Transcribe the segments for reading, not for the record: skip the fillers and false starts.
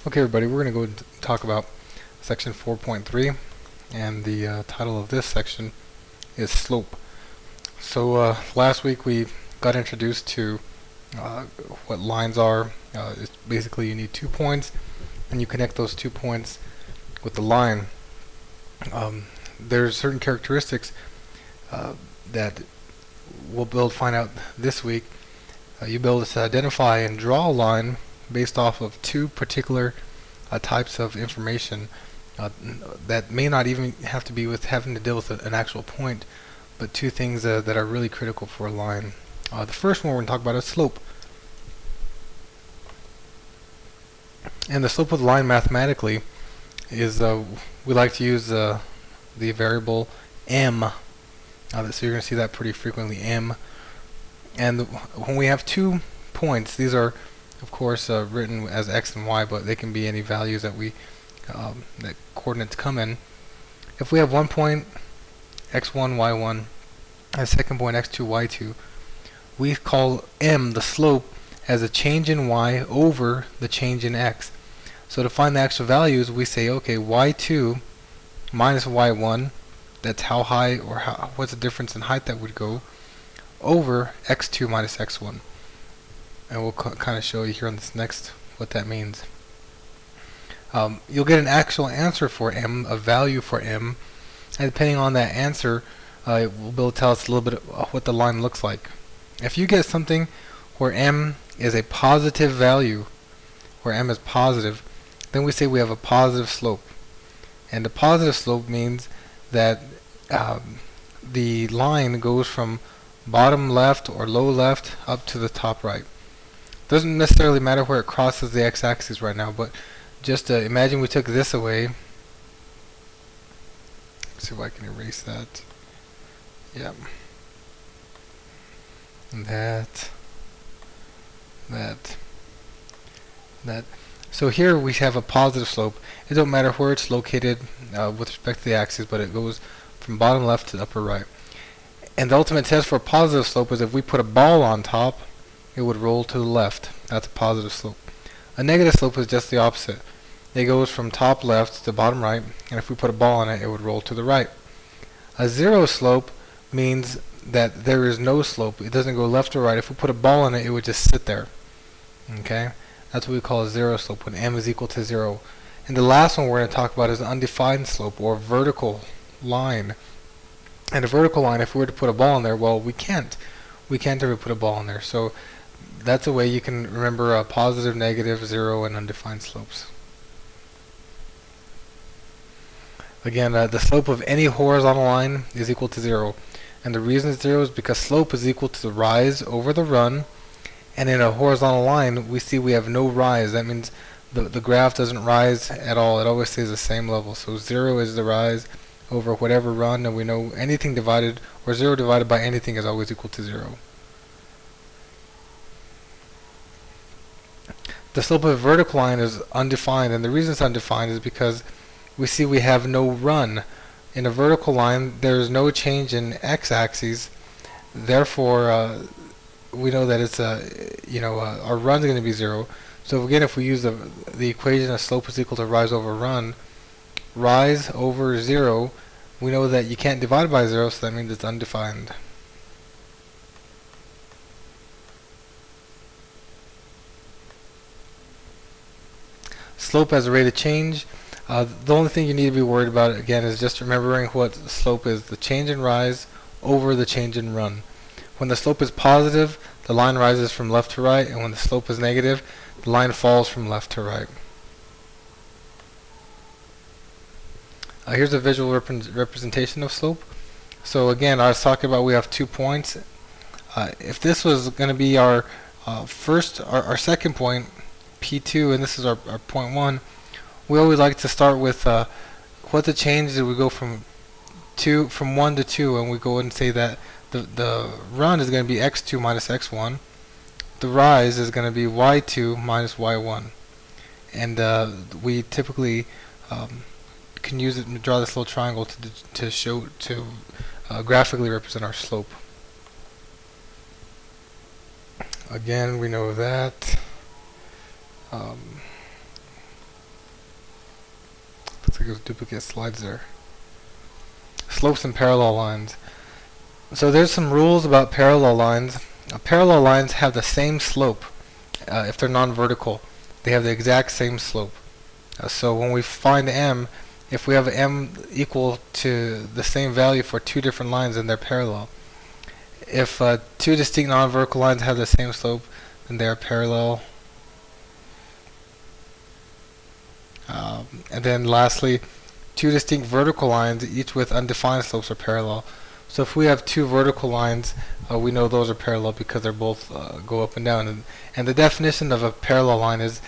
Okay, everybody, we're going to go and talk about section 4.3, and the title of this section is slope. So last week we got introduced to what lines are. It's basically you need 2 points, and you connect those 2 points with the line. There's certain characteristics that we'll be able to find out this week. You'll be able to identify and draw a line based off of 2 particular types of information that may not even have to be with having to deal with an actual point, but 2 things that are really critical for a line. The first one we're going to talk about is slope. And the slope of the line mathematically is, we like to use the variable m. So you're going to see that pretty frequently, m. And when we have 2 points, these are of course written as x and y, but they can be any values that that coordinates come in. If we have 1 point x1 y1 and a second point x2 y2, we call m the slope as a change in y over the change in x. So to find the actual values, we say, okay, y2 minus y1, that's how high or what's the difference in height that would go, over x2 minus x1. And we'll kind of show you here on this next what that means. You'll get an actual answer for m, a value for m, and depending on that answer, it will be able to tell us a little bit of what the line looks like. If you get something where m is a positive value, where m is positive, then we say we have a positive slope. And the positive slope means that the line goes from bottom left or low left up to the top right. Doesn't necessarily matter where it crosses the x-axis right now, but just imagine we took this away. Let's see if I can erase that. Yeah. And that. So here we have a positive slope. It don't matter where it's located with respect to the axis, but it goes from bottom left to upper right. And the ultimate test for a positive slope is if we put a ball on top, it would roll to the left. That's a positive slope. A negative slope is just the opposite. It goes from top left to bottom right, and if we put a ball on it, it would roll to the right. A zero slope means that there is no slope. It doesn't go left or right. If we put a ball on it, it would just sit there. Okay? That's what we call a zero slope, when m is equal to 0. And the last one we're going to talk about is an undefined slope, or vertical line. And a vertical line, if we were to put a ball in there, well, we can't. We can't ever put a ball in there. So that's a way you can remember positive, negative, 0, and undefined slopes. Again, the slope of any horizontal line is equal to 0. And the reason it's 0 is because slope is equal to the rise over the run. And in a horizontal line, we see we have no rise. That means the graph doesn't rise at all. It always stays the same level. So 0 is the rise over whatever run, and we know anything divided, or 0 divided by anything, is always equal to 0. The slope of a vertical line is undefined, and the reason it's undefined is because we see we have no run. In a vertical line, there is no change in x-axis. Therefore, we know that it's our run is going to be 0. So again, if we use the equation of slope is equal to rise over run, rise over 0, we know that you can't divide by 0, so that means it's undefined. Slope as a rate of change. The only thing you need to be worried about, again, is just remembering what slope is: the change in rise over the change in run. When the slope is positive, the line rises from left to right, and when the slope is negative, the line falls from left to right. Here's a visual representation of slope. So again, I was talking about we have 2 points. If this was going to be our our second point, P2, and this is our point 1, we always like to start with what the change is. We go from 1 to 2, and we go and say that the run is going to be x2 minus x1. The rise is going to be y2 minus y1. And we typically can use it and draw this little triangle to graphically represent our slope. Again, we know that think it was duplicate slides there. Slopes and parallel lines. So there's some rules about parallel lines. Parallel lines have the same slope if they're non-vertical. They have the exact same slope. So when we find m, if we have m equal to the same value for two different lines, then they're parallel. If two distinct non-vertical lines have the same slope, then they are parallel. And then lastly, two distinct vertical lines, each with undefined slopes, are parallel. So if we have two vertical lines, we know those are parallel because they're both go up and down. And the definition of a parallel line is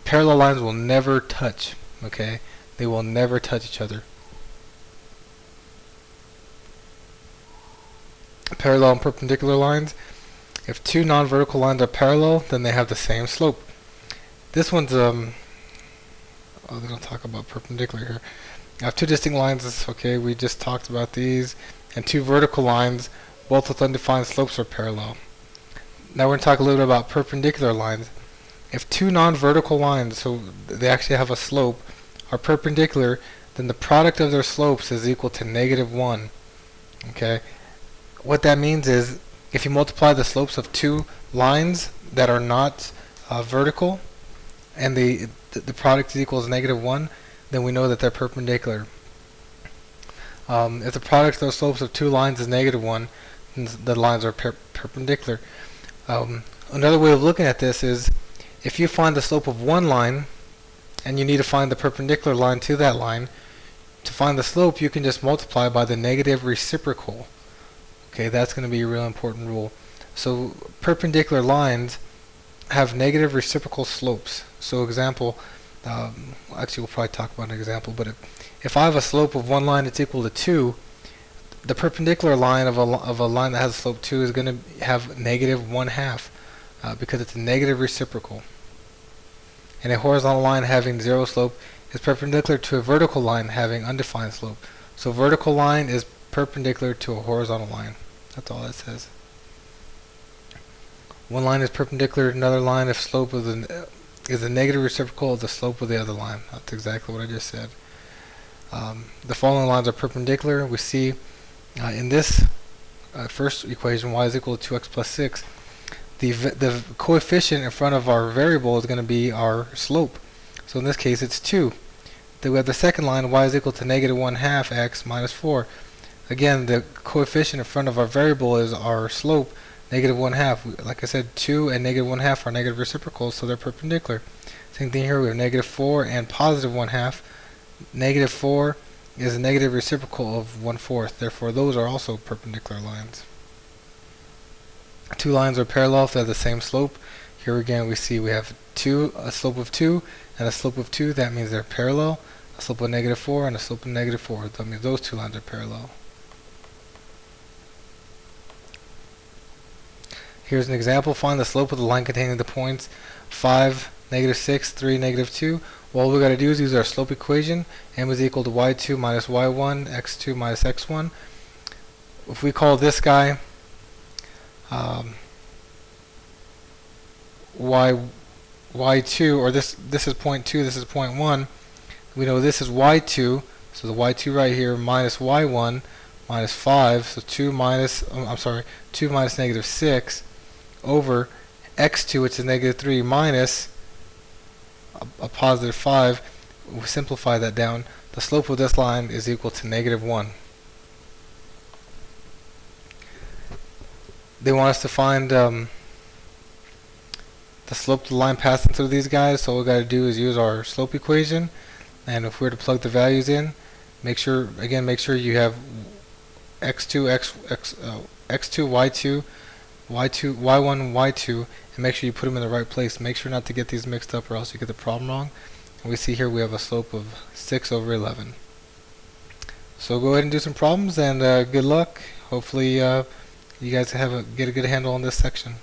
parallel lines will never touch. Okay, they will never touch each other. Parallel and perpendicular lines. If two non-vertical lines are parallel, then they have the same slope. This one's they don't talk about perpendicular here. I have two distinct lines. Okay, we just talked about these, and two vertical lines, both with undefined slopes, are parallel. Now we're going to talk a little bit about perpendicular lines. If two non-vertical lines, so they actually have a slope, are perpendicular, then the product of their slopes is equal to -1. Okay, what that means is if you multiply the slopes of two lines that are not vertical, and the product equals -1, then we know that they're perpendicular. If the product of the slopes of two lines is -1, then the lines are perpendicular. Another way of looking at this is if you find the slope of one line and you need to find the perpendicular line to that line, to find the slope you can just multiply by the negative reciprocal. Okay, that's going to be a real important rule. So perpendicular lines have negative reciprocal slopes. So example, actually we'll probably talk about an example, but if I have a slope of one line that's equal to 2, the perpendicular line of a line that has a slope 2 is going to have -1/2 because it's a negative reciprocal. And a horizontal line having 0 slope is perpendicular to a vertical line having undefined slope. So vertical line is perpendicular to a horizontal line. That's all it says. One line is perpendicular to another line if slope is a negative reciprocal of the slope of the other line. That's exactly what I just said. The following lines are perpendicular. We see in this first equation, y is equal to 2x plus 6. The coefficient in front of our variable is going to be our slope. So in this case, it's 2. Then we have the second line, y is equal to -1/2 x minus 4. Again, the coefficient in front of our variable is our slope, -1/2. Like I said, 2 and -1/2 are negative reciprocals, so they're perpendicular. Same thing here, we have -4 and +1/2. -4 is a negative reciprocal of 1/4. Therefore, those are also perpendicular lines. Two lines are parallel if they have the same slope. Here again, we see we have a slope of 2 and a slope of 2. That means they're parallel. A slope of -4 and a slope of -4. That means those two lines are parallel. Here's an example. Find the slope of the line containing the points 5, -6, 3, -2. Well, all we got to do is use our slope equation. M is equal to y2 minus y1, x2 minus x1. If we call this guy y2, or this is point 2, this is point 1. We know this is y2, so the y2 right here minus y1 minus 5, so 2 minus -6 over x2, which is -3, minus a +5. We simplify that down. The slope of this line is equal to -1. They want us to find the slope of the line passing through these guys, so all we got to do is use our slope equation, and if we were to plug the values in, make sure you have x2, x2, y2, y1, y2, and make sure you put them in the right place. Make sure not to get these mixed up or else you get the problem wrong. And we see here we have a slope of 6/11. So go ahead and do some problems, and good luck. Hopefully you guys get a good handle on this section.